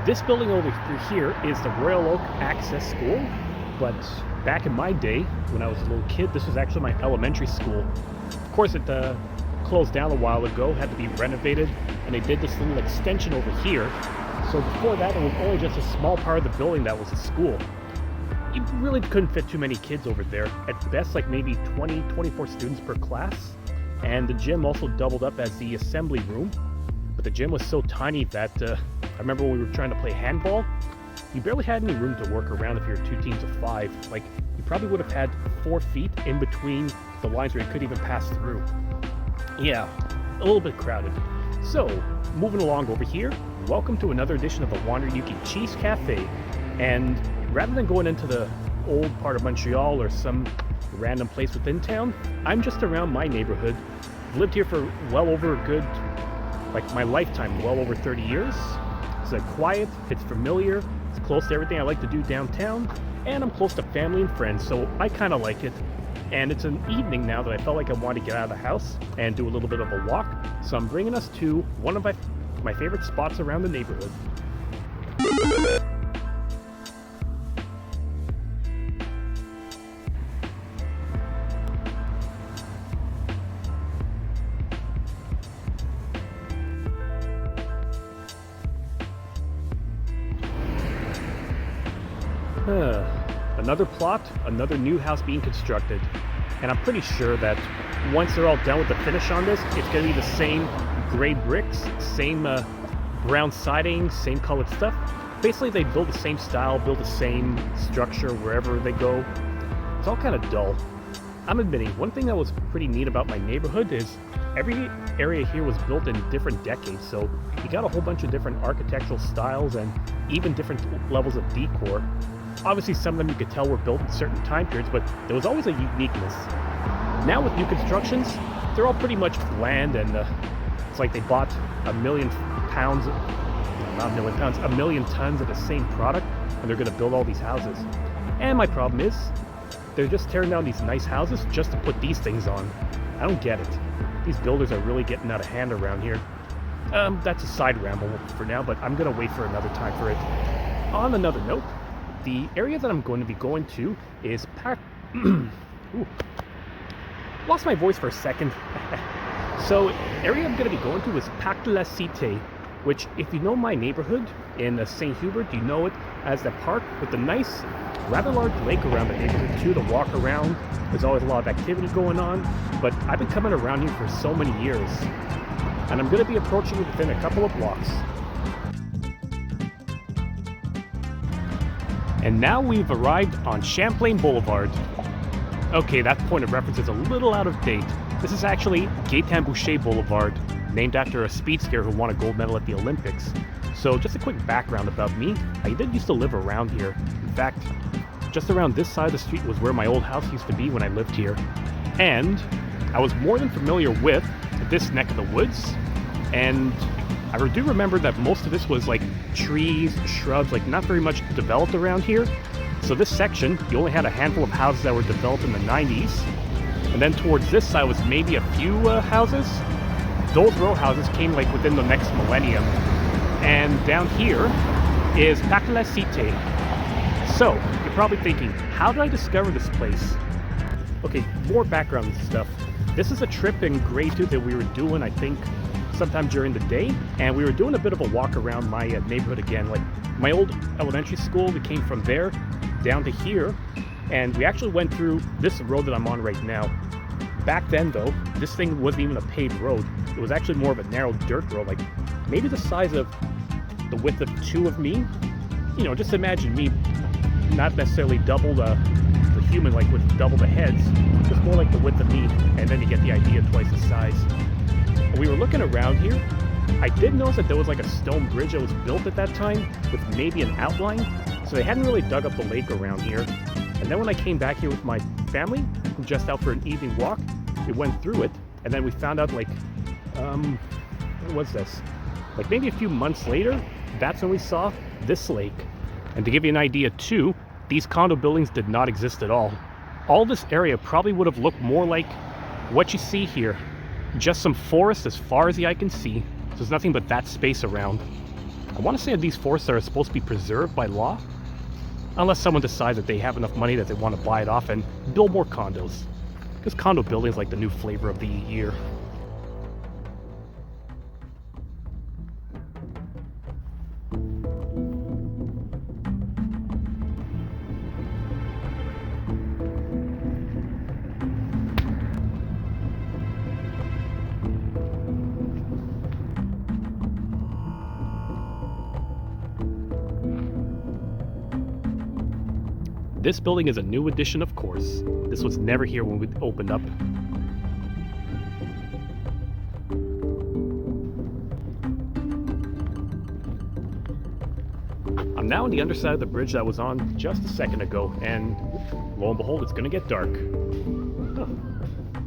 This building over here is the Royal Oak Access School, but back in my day, when I was a little kid, this was actually my elementary school. Of course, it closed down a while ago, had to be renovated, and they did this little extension over here. So before that, it was only just a small part of the building that was a school. You really couldn't fit too many kids over there. At best, like maybe 20, 24 students per class. And the gym also doubled up as the assembly room. But the gym was so tiny that I remember when we were trying to play handball, you barely had any room to work around if you were two teams of five. Like, you probably would have had 4 feet in between the lines where you couldn't even pass through. Yeah, a little bit crowded. So, moving along over here, welcome to another edition of the Wandering Ukie Cheese Cafe. And rather than going into the old part of Montreal or some random place within town, I'm just around my neighborhood. I've lived here for well over a good, like my lifetime, well over 30 years. It's quiet, it's familiar, it's close to everything I like to do downtown, and I'm close to family and friends, so I kind of like it. And it's an evening now that I felt like I wanted to get out of the house and do a little bit of a walk, so I'm bringing us to one of my favorite spots around the neighborhood. Another plot, another new house being constructed. And I'm pretty sure that once they're all done with the finish on this, it's going to be the same gray bricks, same brown siding, same colored stuff. Basically, they build the same style, build the same structure wherever they go. It's all kind of dull. I'm admitting, one thing that was pretty neat about my neighborhood is every area here was built in different decades, so you got a whole bunch of different architectural styles and even different levels of decor. Obviously, some of them you could tell were built in certain time periods, but there was always a uniqueness. Now with new constructions, they're all pretty much bland, and it's like they bought a million tons of the same product, and they're going to build all these houses. And my problem is, they're just tearing down these nice houses just to put these things on. I don't get it. These builders are really getting out of hand around here. That's a side ramble for now, but I'm going to wait for another time for it. On another note, the area that I'm going to be going to is Parc. Lost my voice for a second. So, area I'm going to be going to is Parc de la Cité, which, if you know my neighborhood in St. Hubert, you know it as the park with the nice, rather large lake around the neighborhood too to walk around. There's always a lot of activity going on, but I've been coming around here for so many years, and I'm going to be approaching it within a couple of blocks. And now we've arrived on Champlain Boulevard. Okay, that point of reference is a little out of date. This is actually Gaetan Boucher Boulevard, named after a speed skier who won a gold medal at the Olympics. So just a quick background about me. I did used to live around here. In fact, just around this side of the street was where my old house used to be when I lived here. And I was more than familiar with this neck of the woods, and I do remember that most of this was like trees, shrubs, like not very much developed around here. So this section, you only had a handful of houses that were developed in the 90s. And then towards this side was maybe a few houses. Those row houses came like within the next millennium. And down here is Parc de la Cité. So, you're probably thinking, how did I discover this place? Okay, more background stuff. This is a trip in grade 2 that we were doing, I think, sometime during the day, and we were doing a bit of a walk around my neighborhood again. Like my old elementary school, we came from there down to here, and we actually went through this road that I'm on right now. Back then though, this thing wasn't even a paved road. It was actually more of a narrow dirt road, like maybe the size of the width of 2 of me. You know, just imagine me, not necessarily double the human, like with double the heads, just more like the width of me, and then you get the idea, twice the size. We were looking around here. I did notice that there was like a stone bridge that was built at that time with maybe an outline, so they hadn't really dug up the lake around here. And then when I came back here with my family, just out for an evening walk, we went through it, and then we found out like, what was this? Like maybe a few months later, that's when we saw this lake. And to give you an idea too, these condo buildings did not exist at all. All this area probably would have looked more like what you see here. Just some forest as far as the eye can see. There's nothing but that space around. I want to say these forests are supposed to be preserved by law, unless someone decides that they have enough money that they want to buy it off and build more condos. Because condo building is like the new flavor of the year. This building is a new addition, of course. This was never here when we opened up. I'm now on the underside of the bridge that I was on just a second ago, and lo and behold, it's gonna get dark. Huh.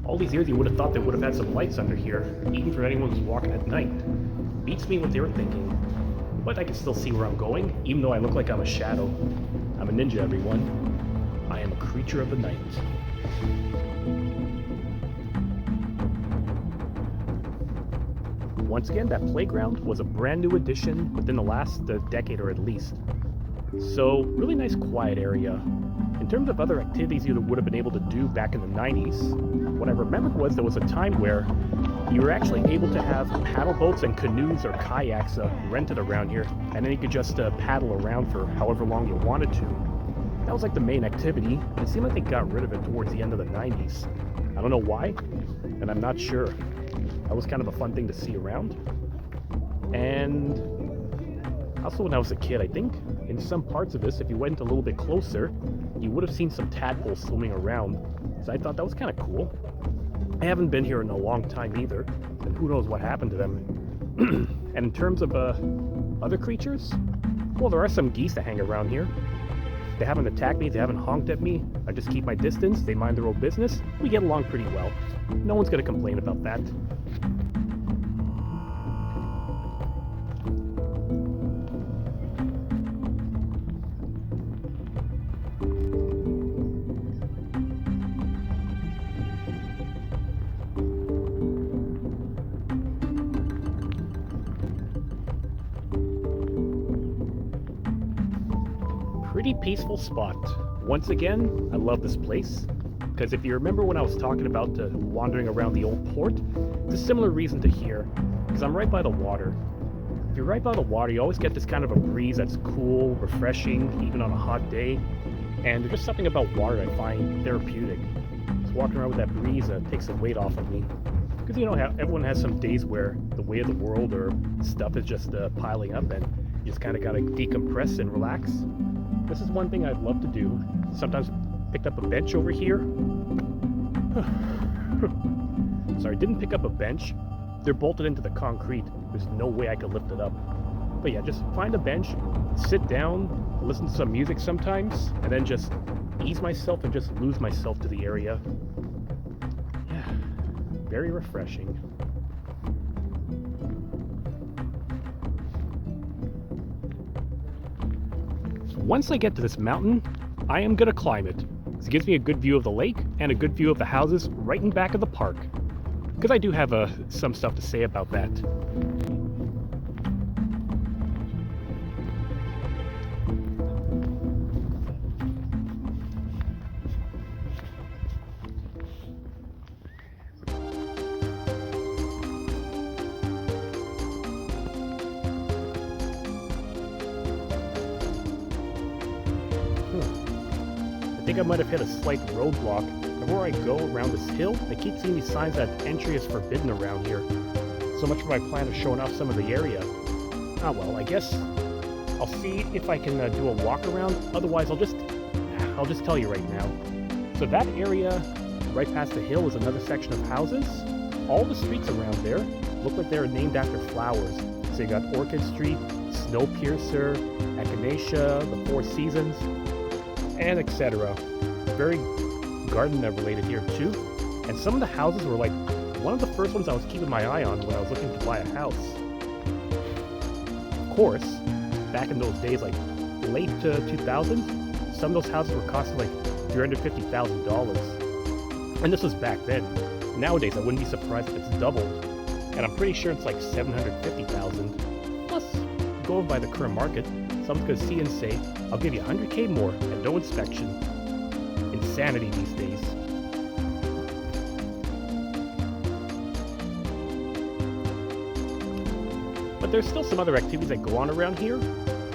All these years you would have thought they would have had some lights under here, even for anyone who's walking at night. Beats me what they were thinking. But I can still see where I'm going, even though I look like I'm a shadow. I'm a ninja, everyone. I am a creature of the night. Once again, that playground was a brand new addition within the last decade or at least. So, really nice quiet area. In terms of other activities you would have been able to do back in the 90s, what I remembered was there was a time where you were actually able to have paddle boats and canoes or kayaks rented around here, and then you could just paddle around for however long you wanted to. That was like the main activity, and it seemed like they got rid of it towards the end of the 90s. I don't know why, and I'm not sure. That was kind of a fun thing to see around. And also when I was a kid, I think in some parts of this, if you went a little bit closer, you would have seen some tadpoles swimming around. So I thought that was kind of cool. I haven't been here in a long time either, and who knows what happened to them. And in terms of other creatures, well, there are some geese that hang around here. They haven't attacked me, they haven't honked at me. I just keep my distance, they mind their own business. We get along pretty well. No one's gonna complain about that. Pretty peaceful spot. Once again, I love this place, because if you remember when I was talking about wandering around the old port, it's a similar reason to here, because I'm right by the water. If you're right by the water, you always get this kind of a breeze that's cool, refreshing, even on a hot day, and there's just something about water I find therapeutic. Just walking around with that breeze takes the weight off of me. Because you know how everyone has some days where the weight of the world or stuff is just piling up, and you just kind of gotta decompress and relax. This is one thing I'd love to do. Sometimes picked up a bench over here. Sorry, didn't pick up a bench. They're bolted into the concrete. There's no way I could lift it up. But yeah, just find a bench, sit down, listen to some music sometimes, and then just ease myself and just lose myself to the area. Yeah, very refreshing. Once I get to this mountain, I am gonna climb it. It gives me a good view of the lake and a good view of the houses right in back of the park. Because I do have some stuff to say about that. I think I might have hit a slight roadblock. Before I go around this hill, I keep seeing these signs that entry is forbidden around here. So much for my plan of showing off some of the area. Ah well, I guess I'll see if I can do a walk around. Otherwise, I'll just tell you right now. So that area right past the hill is another section of houses. All the streets around there look like they're named after flowers. So you got Orchid Street, Snowpiercer, Echinacea, the Four Seasons, and etc. Very garden related here too. And some of the houses were like one of the first ones I was keeping my eye on when I was looking to buy a house. Of course, back in those days, like late 2000s, some of those houses were costing like $350,000. And this was back then. Nowadays, I wouldn't be surprised if it's doubled. And I'm pretty sure it's like $750,000. Plus, go over by the current market, someone's gonna see and say, I'll give you 100K more and no inspection. Insanity these days. But there's still some other activities that go on around here.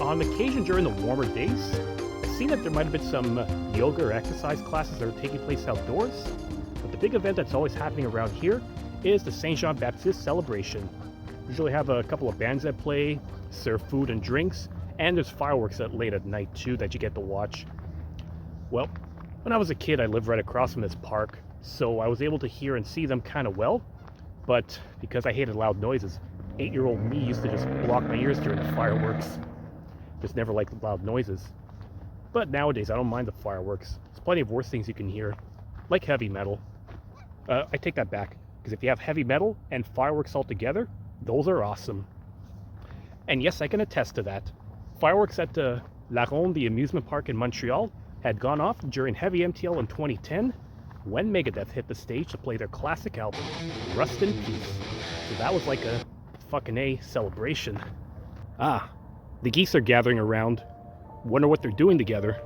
On occasion during the warmer days, I've seen that there might have been some yoga or exercise classes that are taking place outdoors. But the big event that's always happening around here is the Saint Jean Baptiste celebration. Usually have a couple of bands that play, serve food and drinks, and there's fireworks at late at night too that you get to watch. Well, when I was a kid, I lived right across from this park, so I was able to hear and see them kind of well. But because I hated loud noises, 8-year-old me used to just block my ears during the fireworks. Just never liked the loud noises. But nowadays, I don't mind the fireworks. There's plenty of worse things you can hear, like heavy metal. I take that back, because if you have heavy metal and fireworks all together, those are awesome. And yes, I can attest to that. Fireworks at La Ronde, the amusement park in Montreal, had gone off during heavy MTL in 2010 when Megadeth hit the stage to play their classic album, Rust in Peace. So that was like a fucking A celebration. Ah, the geese are gathering around. Wonder what they're doing together.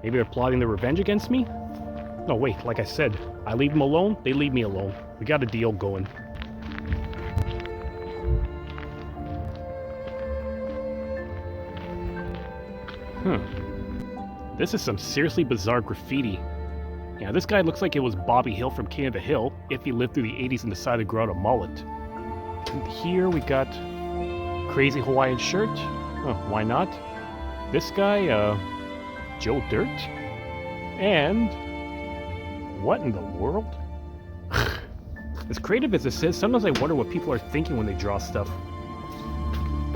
Maybe they're plotting their revenge against me? No, wait, like I said, I leave them alone, they leave me alone. We got a deal going. This is some seriously bizarre graffiti. Yeah, this guy looks like it was Bobby Hill from King of the Hill if he lived through the 80s and decided to grow out a mullet. And here we got crazy Hawaiian shirt. Oh, why not? This guy, Joe Dirt. And what in the world? As creative as this is, sometimes I wonder what people are thinking when they draw stuff.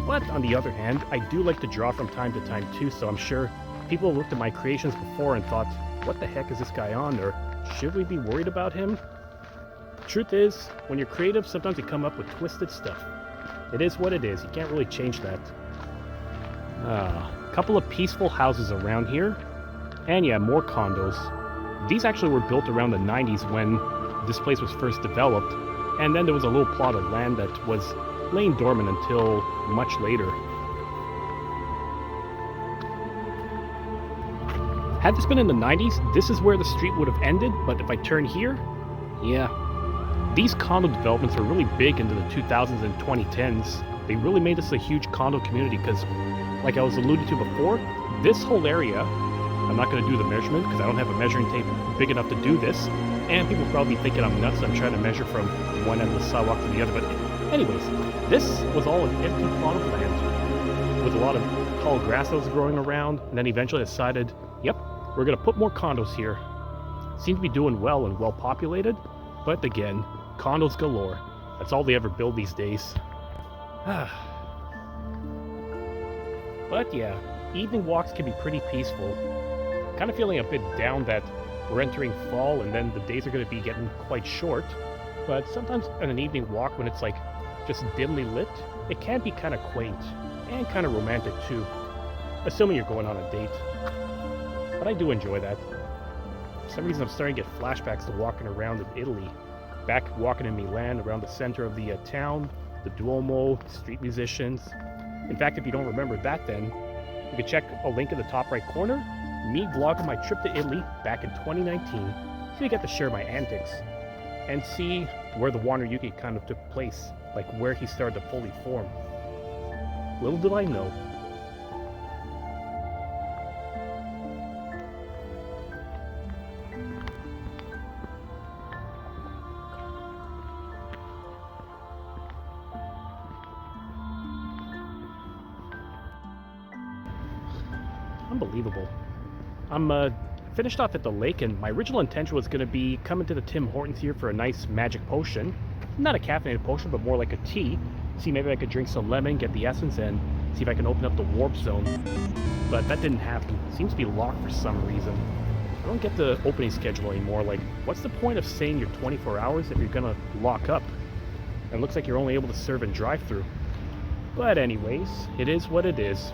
But on the other hand, I do like to draw from time to time too, so I'm sure people have looked at my creations before and thought, what the heck is this guy on, or should we be worried about him? Truth is, when you're creative, sometimes you come up with twisted stuff. It is what it is, you can't really change that. A couple of peaceful houses around here, and yeah, more condos. These actually were built around the 90s when this place was first developed, and then there was a little plot of land that was laying dormant until much later. Had this been in the 90s, this is where the street would have ended, but if I turn here, yeah. These condo developments are really big into the 2000s and 2010s. They really made this a huge condo community because, like I was alluding to before, this whole area, I'm not going to do the measurement because I don't have a measuring tape big enough to do this, and people probably thinking I'm nuts. I'm trying to measure from one end of the sidewalk to the other, but anyways, this was all an empty plot of land with a lot of tall grass that was growing around, and then eventually decided, yep, we're going to put more condos here. Seem to be doing well and well populated, but again, condos galore. That's all they ever build these days. But yeah, evening walks can be pretty peaceful. Kind of feeling a bit down that we're entering fall and then the days are going to be getting quite short. But sometimes on an evening walk when it's like just dimly lit, it can be kind of quaint and kind of romantic too. Assuming you're going on a date. But I do enjoy that. For some reason I'm starting to get flashbacks to walking around in Italy. Back walking in Milan around the center of the town, the Duomo, street musicians. In fact, if you don't remember that then, you can check a link in the top right corner, me vlogging my trip to Italy back in 2019, so you get to share my antics and see where the Wandering Ukie kind of took place, like where he started to fully form. Little did I know. Unbelievable. I'm finished off at the lake, and my original intention was going to be coming to the Tim Hortons here for a nice magic potion. Not a caffeinated potion, but more like a tea. See, maybe I could drink some lemon, get the essence, and see if I can open up the warp zone. But that didn't happen. It seems to be locked for some reason. I don't get the opening schedule anymore. Like, what's the point of saying you're 24 hours if you're going to lock up? And it looks like you're only able to serve in drive-thru. But anyways, it is what it is.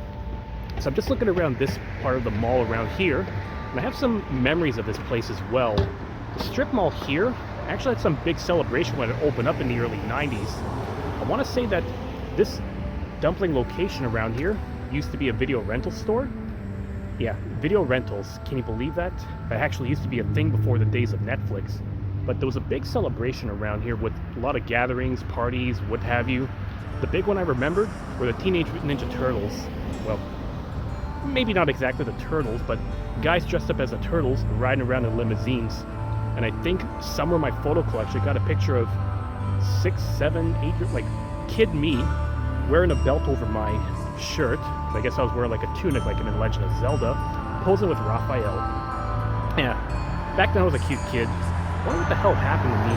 So I'm just looking around this part of the mall around here, and I have some memories of this place as well. The strip mall here actually had some big celebration when it opened up in the early 90s. I want to say that this dumpling location around here used to be a video rental store. Yeah, video rentals. Can you believe that? That actually used to be a thing before the days of Netflix. But there was a big celebration around here with a lot of gatherings, parties, what have you. The big one I remembered were the Teenage Mutant Ninja Turtles. Well, maybe not exactly the Turtles, but guys dressed up as the Turtles riding around in limousines. And I think somewhere in my photo collection got a picture of 6, 7, 8, like kid me wearing a belt over my shirt. I guess I was wearing like a tunic like in Legend of Zelda, posing with Raphael. Yeah, back then I was a cute kid. I wonder what the hell happened to me.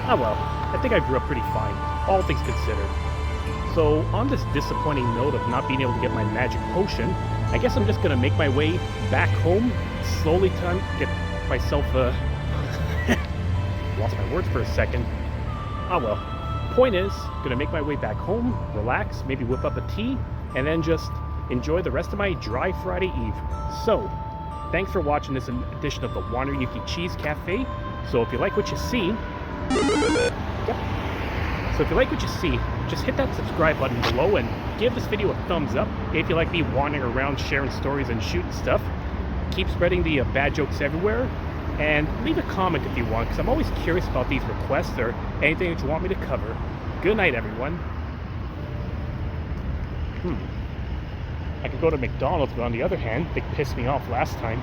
Ah well, I think I grew up pretty fine, all things considered. So on this disappointing note of not being able to get my magic potion, I guess I'm just gonna make my way back home, slowly time get myself lost my words for a second. Ah well, point is, gonna make my way back home, relax, maybe whip up a tea, and then just enjoy the rest of my dry Friday Eve. So, thanks for watching this edition of the Wandering Ukie Cheese Cafe. So if you like what you see, So if you like what you see, just hit that subscribe button below and give this video a thumbs up. If you like me wandering around sharing stories and shooting stuff, keep spreading the bad jokes everywhere, and leave a comment if you want, because I'm always curious about these requests or anything that you want me to cover. Good night, everyone. I could go to McDonald's, but on the other hand, they pissed me off last time.